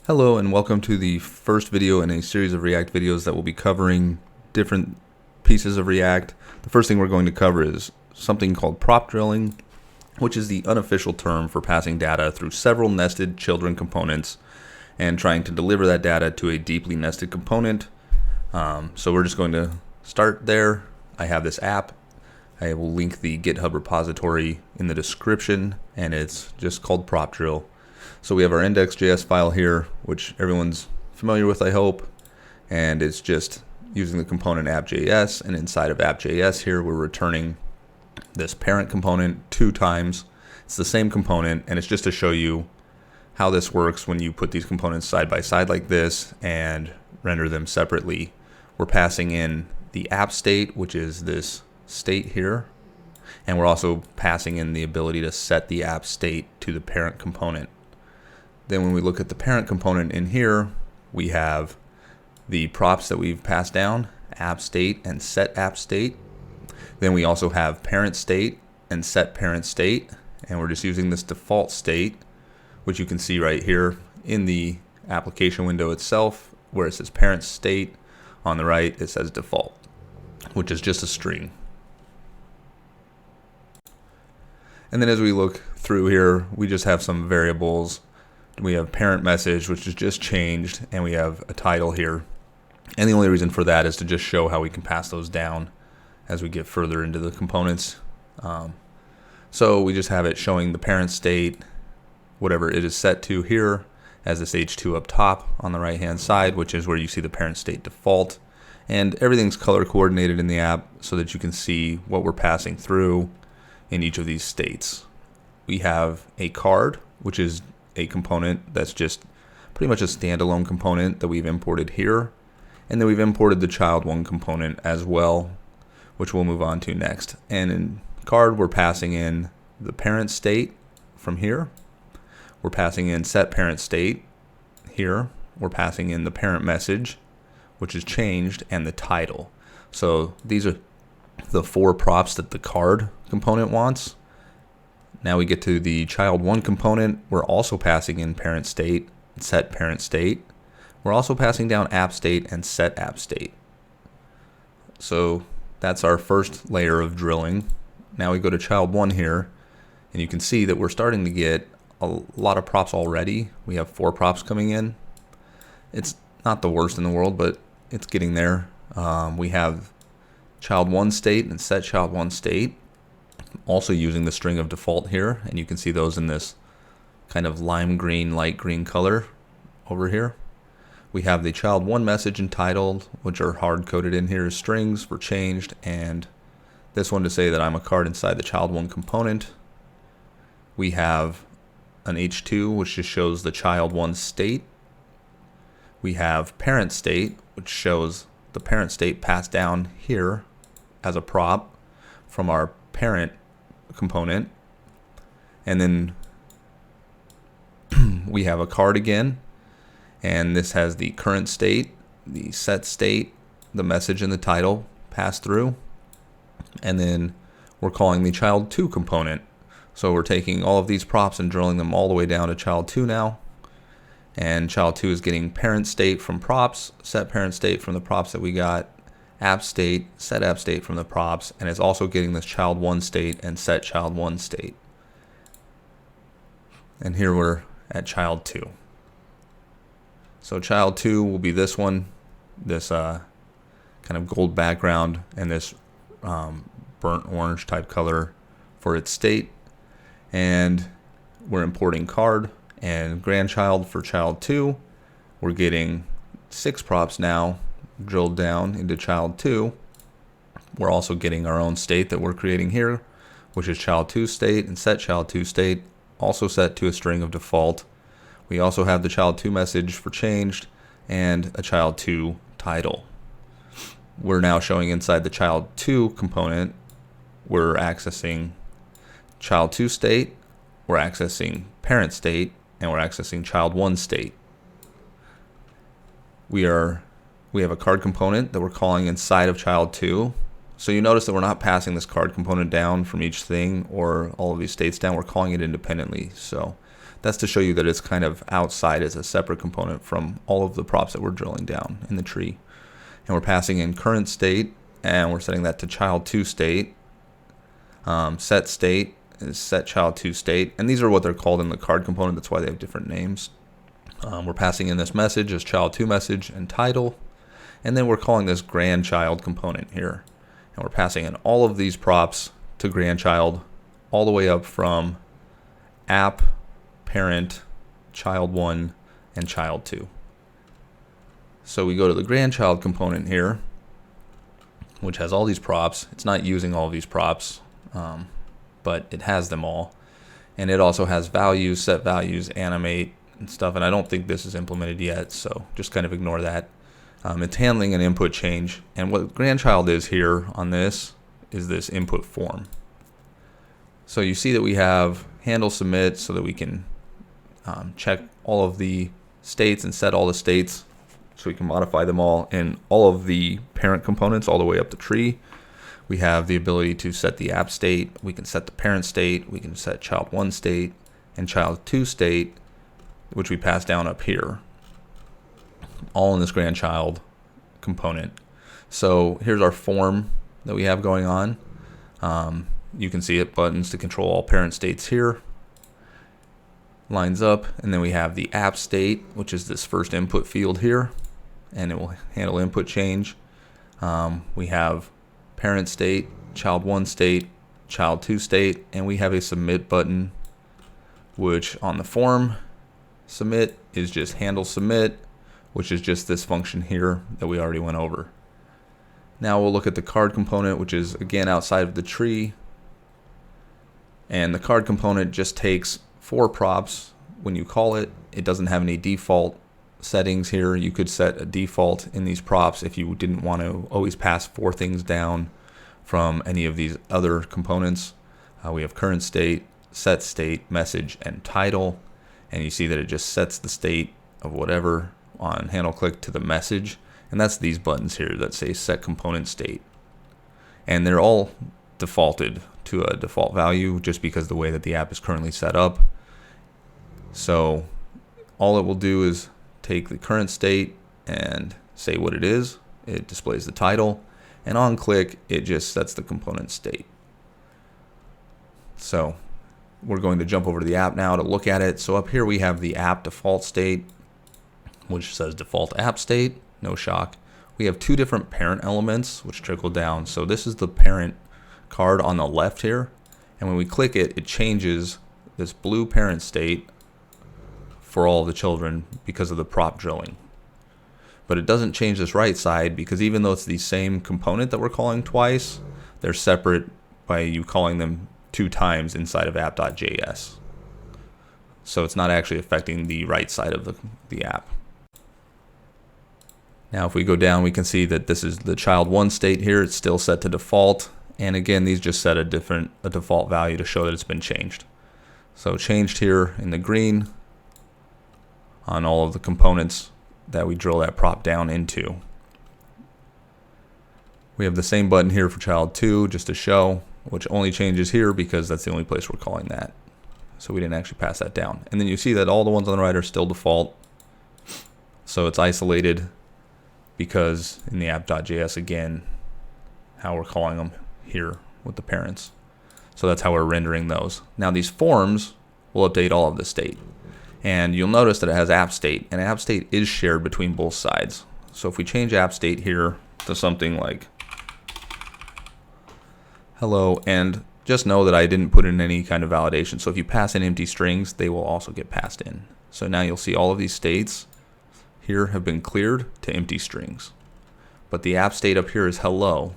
Hello and welcome to the first video in a series of React videos that will be covering different pieces of React. The first thing we're going to cover is something called prop drilling, which is the unofficial term for passing data through several nested children components and trying to deliver that data to a deeply nested component. So we're just going to start there. I have this app. I will link the GitHub repository in the description, and it's just called prop drill. So we have our index.js file here, which everyone's familiar with, I hope, and it's just using the component app.js, and inside of app.js here we're returning this parent component 2 times. It's the same component, and it's just to show you how this works when you put these components side by side like this and render them separately. We're passing in the app state, which is this state here, and we're also passing in the ability to set the app state to the parent component. Then when we look at the parent component in here, we have the props that we've passed down, app state and set app state. Then we also have parent state and set parent state, and we're just using this default state, which you can see right here in the application window itself, where it says parent state. On the right it says default, which is just a string. And then as we look through here, we just have some variables. We have parent message, which is just changed, and we have a title here. And the only reason for that is to just show how we can pass those down as we get further into the components. So we just have it showing the parent state, whatever it is set to here, as this H2 up top on the right hand side, which is where you see the parent state default. And everything's color coordinated in the app so that you can see what we're passing through in each of these states. We have a card, which is a component that's just pretty much a standalone component that we've imported here, and then we've imported the child1 component as well, which we'll move on to next. And in card we're passing in the parent state from here, we're passing in set parent state here, we're passing in the parent message, which is changed, and the title. So these are the 4 props that the card component wants. Now we get to the child1 component. We're also passing in parent state, set parent state. We're also passing down app state and set app state. So that's our first layer of drilling. Now we go to child1 here, and you can see that we're starting to get a lot of props already. We have 4 props coming in. It's not the worst in the world, but it's getting there. We have child1 state and set child1 state, also using the string of default here, and you can see those in this kind of lime green, light green color over here. We have the child1 message and title, which are hard coded in here as strings for changed, and this one to say that I'm a card inside the child1 component. We have an H2, which just shows the child1 state. We have parent state, which shows the parent state passed down here as a prop from our parent component. And then we have a card again, and this has the current state, the set state, the message, and the title passed through. And then we're calling the child2 component. So we're taking all of these props and drilling them all the way down to child2 now. And child2 is getting parent state from props, set parent state from the props that we got, app state, set app state from the props, and it's also getting this child1 state and set child1 state. And here we're at child2. So child2 will be this one, this kind of gold background and this burnt orange type color for its state. And we're importing card and grandchild for child2. We're getting 6 props now drilled down into child2. We're also getting our own state that we're creating here, which is child2 state and set child2 state, also set to a string of default. We also have the child2 message for changed and a child2 title. We're now showing inside the child2 component, we're accessing child2 state, we're accessing parent state, and we're accessing child1 state. We have a card component that we're calling inside of child2. So you notice that we're not passing this card component down from each thing or all of these states down. We're calling it independently. So That's to show you that it's kind of outside as a separate component from all of the props that we're drilling down in the tree. And we're passing in current state, and we're setting that to child2 state. Set state is set child2 state, and these are what they're called in the card component. That's why they have different names. We're passing in this message as child2 message and title, and then we're calling this grandchild component here. And we're passing in all of these props to grandchild all the way up from app, parent, child1, and child2. So we go to the grandchild component here, which has all these props. It's not using all of these props, but it has them all. And it also has values, set values, animate, and stuff. And I don't think this is implemented yet, so just kind of ignore that. It's handling an input change. And what grandchild is here on this is this input form. So you see that we have handle submit so that we can check all of the states and set all the states so we can modify them all in all of the parent components all the way up the tree. We have the ability to set the app state. We can set the parent state. We can set child1 state and child2 state, which we pass down up here, all in this grandchild component. So here's our form that we have going on. You can see it, buttons to control all parent states here. Lines up, and then we have the app state, which is this first input field here, and it will handle input change. We have parent state, child1 state, child2 state, and we have a submit button, which on the form submit is just handle submit, which is just this function here that we already went over. Now we'll look at the card component, which is again outside of the tree. And the card component just takes 4 props. When you call it, it doesn't have any default settings here. You could set a default in these props if you didn't want to always pass 4 things down from any of these other components. We have current state, set state, message, and title. And you see that it just sets the state of whatever on handle click to the message. And that's these buttons here that say set component state. And they're all defaulted to a default value just because of the way that the app is currently set up. So all it will do is take the current state and say what it is. It displays the title, and on click it just sets the component state. So we're going to jump over to the app now to look at it. So up here we have the app default state, which says default app state. No shock. We have 2 different parent elements which trickle down. So this is the parent card on the left here, and when we click it, it changes this blue parent state for all the children because of the prop drilling. But it doesn't change this right side because even though it's the same component that we're calling twice, they're separate by you calling them 2 times inside of app.js. So it's not actually affecting the right side of the app. Now if we go down, we can see that this is the child1 state here. It's still set to default. And again, these just set a default value to show that it's been changed. So changed here in the green on all of the components that we drill that prop down into. We have the same button here for child2 just to show, which only changes here because that's the only place we're calling that. So we didn't actually pass that down. And then you see that all the ones on the right are still default. So it's isolated because in the app.js, again, how we're calling them here with the parents. So that's how we're rendering those. Now these forms will update all of the state. And you'll notice that it has app state, and app state is shared between both sides. So if we change app state here to something like hello, and just know that I didn't put in any kind of validation. So if you pass in empty strings, they will also get passed in. So now you'll see all of these states here have been cleared to empty strings. But the app state up here is hello.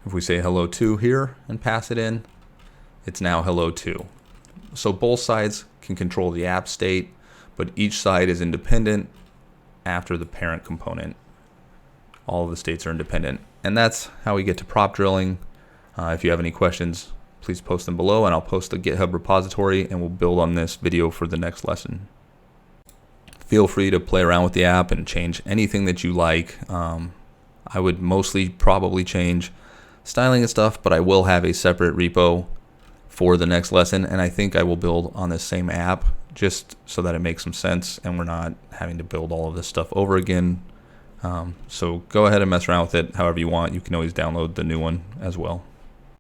If we say hello to here and pass it in, it's now hello to. So both sides can control the app state, but each side is independent after the parent component. All of the states are independent. And that's how we get to prop drilling. If you have any questions, please post them below, and I'll post the GitHub repository, and we'll build on this video for the next lesson. Feel free to play around with the app and change anything that you like. I would mostly probably change styling and stuff, but I will have a separate repo for the next lesson. And I think I will build on this same app just so that it makes some sense and we're not having to build all of this stuff over again. So go ahead and mess around with it however you want. You can always download the new one as well.